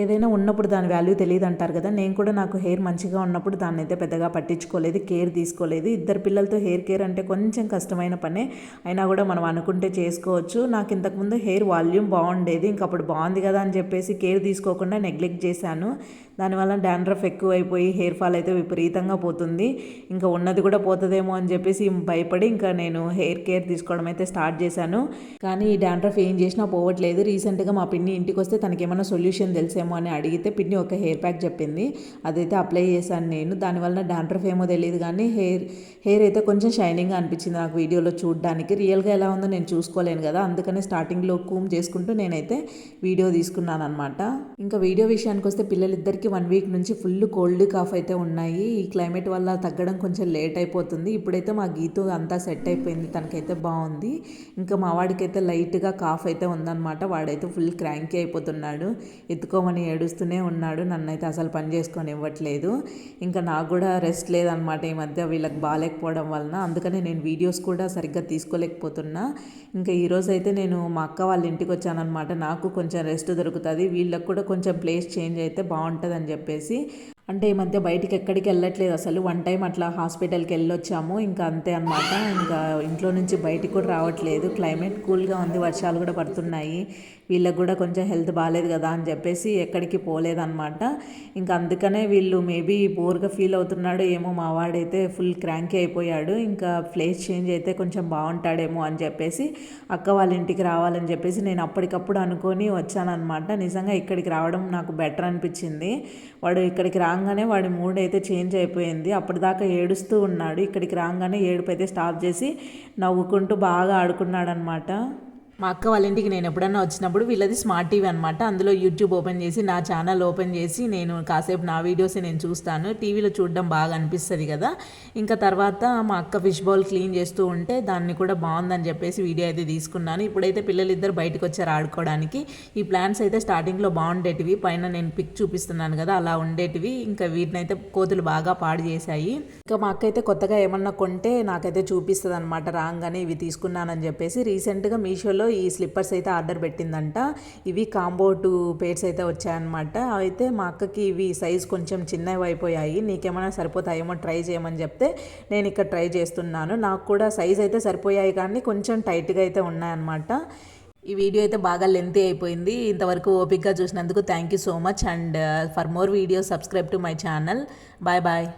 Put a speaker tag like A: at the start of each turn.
A: ఏదైనా ఉన్నప్పుడు దాని వాల్యూ తెలియదు అంటారు కదా. నేను కూడా నాకు హెయిర్ మంచిగా ఉన్నప్పుడు దాన్ని అయితే పెద్దగా పట్టించుకోలేదు, కేర్ తీసుకోలేదు. ఇద్దరు పిల్లలతో హెయిర్ కేర్ అంటే కొంచెం కష్టమైన పనే, అయినా కూడా మనం అనుకుంటే చేసుకోవచ్చు. నాకు ఇంతకుముందు హెయిర్ వాల్యూమ్ బాగుండేది, ఇంకప్పుడు బాగుంది కదా అని చెప్పేసి కేర్ తీసుకోకుండా నెగ్లెక్ట్ చేశాను. దానివల్ల డాండ్రఫ్ ఎక్కువైపోయి హెయిర్ ఫాల్ అయితే విపరీతంగా పోతుంది. ఇంకా ఉన్నది కూడా పోతుందేమో అని చెప్పేసి భయపడి ఇంకా నేను హెయిర్ కేర్ తీసుకోవడం అయితే స్టార్ట్ చేశాను. కానీ ఈ డాండ్రఫ్ ఏం చేసినా పోవట్లేదు. రీసెంట్గా మా పిన్ని ఇంటికి వస్తే తనకి ఏమైనా సొల్యూషన్ తెలిసేమో అని అడిగితే పిన్ని ఒక హెయిర్ ప్యాక్ చెప్పింది, అదైతే అప్లై చేశాను నేను. దానివల్ల డాండ్రఫ్ ఏమో తెలియదు కానీ హెయిర్ అయితే కొంచెం షైనింగ్గా అనిపించింది నాకు వీడియోలో చూడడానికి. రియల్గా ఎలా ఉందో నేను చూసుకోలేను కదా, అందుకని స్టార్టింగ్లో కూమ్ చేసుకుంటూ నేనైతే వీడియో తీసుకున్నాను అనమాట. ఇంకా వీడియో విషయానికి వస్తే పిల్లలిద్దరికీ 1 వీక్ నుంచి ఫుల్ కోల్డ్ కాఫ్ అయితే ఉన్నాయి. ఈ క్లైమేట్ వల్ల తగ్గడం కొంచెం లేట్ అయిపోతుంది. ఇప్పుడైతే మా గీతు అంతా సెట్ అయిపోయింది, తనకైతే బాగుంది. ఇంకా మా వాడికైతే లైట్గా కాఫ్ అయితే ఉందన్నమాట. వాడైతే ఫుల్ క్రాంకీ అయిపోతున్నాడు, ఎత్తుకోమని ఏడుస్తూనే ఉన్నాడు. నన్నైతే అసలు పని చేసుకొని ఇవ్వట్లేదు. ఇంకా నాకు కూడా రెస్ట్ లేదనమాట ఈ మధ్య వీళ్ళకి బాగాలేకపోవడం వలన, అందుకని నేను వీడియోస్ కూడా సరిగ్గా తీసుకోలేకపోతున్నా. ఇంకా ఈరోజు అయితే నేను మా అక్క వాళ్ళ ఇంటికి వచ్చానమాట. నాకు కొంచెం రెస్ట్ దొరుకుతుంది, వీళ్ళకి కూడా కొంచెం ప్లేస్ చేంజ్ అయితే బాగుంటుంది అని చెప్పేసి. అంటే ఈ మధ్య బయటికి ఎక్కడికి వెళ్ళట్లేదు అసలు. 1 టైం అట్లా హాస్పిటల్కి వెళ్ళొచ్చాము, ఇంకా అంతే అనమాట. ఇంకా ఇంట్లో నుంచి బయటికి కూడా రావట్లేదు. క్లైమేట్ కూల్గా ఉంది, వర్షాలు కూడా పడుతున్నాయి. వీళ్ళకి కూడా కొంచెం హెల్త్ బాగాలేదు కదా అని చెప్పేసి ఎక్కడికి పోలేదన్నమాట. ఇంకా అందుకనే వీళ్ళు మేబీ బోర్గా ఫీల్ అవుతున్నాడు ఏమో. మా వాడైతే ఫుల్ క్రాంకీ అయిపోయాడు. ఇంకా ప్లేస్ చేంజ్ అయితే కొంచెం బాగుంటాడేమో అని చెప్పేసి అక్క వాళ్ళ ఇంటికి రావాలని చెప్పేసి నేను అప్పటికప్పుడు అనుకొని వచ్చానమాట. నిజంగా ఇక్కడికి రావడం నాకు బెటర్ అనిపించింది. వాడు ఇక్కడికి రాగానే వాడి మూడ్ అయితే చేంజ్ అయిపోయింది. అప్పటిదాకా ఏడుస్తూ ఉన్నాడు, ఇక్కడికి రాగానే ఏడుపు అయితే స్టాప్ చేసి నవ్వుకుంటూ బాగా ఆడుకున్నాడు అనమాట. మా అక్క వాళ్ళ ఇంటికి నేను ఎప్పుడన్నా వచ్చినప్పుడు వీళ్ళది స్మార్ట్ టీవీ అనమాట. అందులో యూట్యూబ్ ఓపెన్ చేసి నా ఛానల్ ఓపెన్ చేసి నేను కాసేపు నా వీడియోస్ నేను చూస్తాను. టీవీలో చూడడం బాగా అనిపిస్తుంది కదా. ఇంకా తర్వాత మా అక్క ఫిష్ బౌల్ క్లీన్ చేస్తూ ఉంటే దాన్ని కూడా బాగుందని చెప్పేసి వీడియో అయితే తీసుకున్నాను. ఇప్పుడైతే పిల్లలిద్దరు బయటకు వచ్చారు ఆడుకోవడానికి. ఈ ప్లాంట్స్ అయితే స్టార్టింగ్లో బాగుండేటివి, పైన నేను పిక్ చూపిస్తున్నాను కదా అలా ఉండేటివి. ఇంకా వీటిని అయితే కోతులు బాగా పాడు చేశాయి. ఇంకా మా అక్క అయితే కొత్తగా ఏమన్నా కొంటే నాకైతే చూపిస్తుంది అనమాట రాగానే ఇవి తీసుకున్నానని చెప్పేసి. రీసెంట్గా మీషోలో ఈ స్లిప్పర్స్ అయితే ఆర్డర్ పెట్టిందంట. ఇవి కాంబో 2 పేర్స్ అయితే వచ్చాయన్నమాట. అయితే మా అక్కకి ఇవి సైజ్ కొంచెం చిన్నవి అయిపోయాయి, నీకేమైనా సరిపోతాయేమో ట్రై చేయమని చెప్తే నేను ఇక్కడ ట్రై చేస్తున్నాను. నాకు కూడా సైజ్ అయితే సరిపోయాయి కానీ కొంచెం టైట్గా అయితే ఉన్నాయన్నమాట. ఈ వీడియో అయితే బాగా లెంతీ అయిపోయింది. ఇంతవరకు ఓపిక్గా చూసినందుకు thank you so much. And for more videos subscribe to my channel. Bye bye.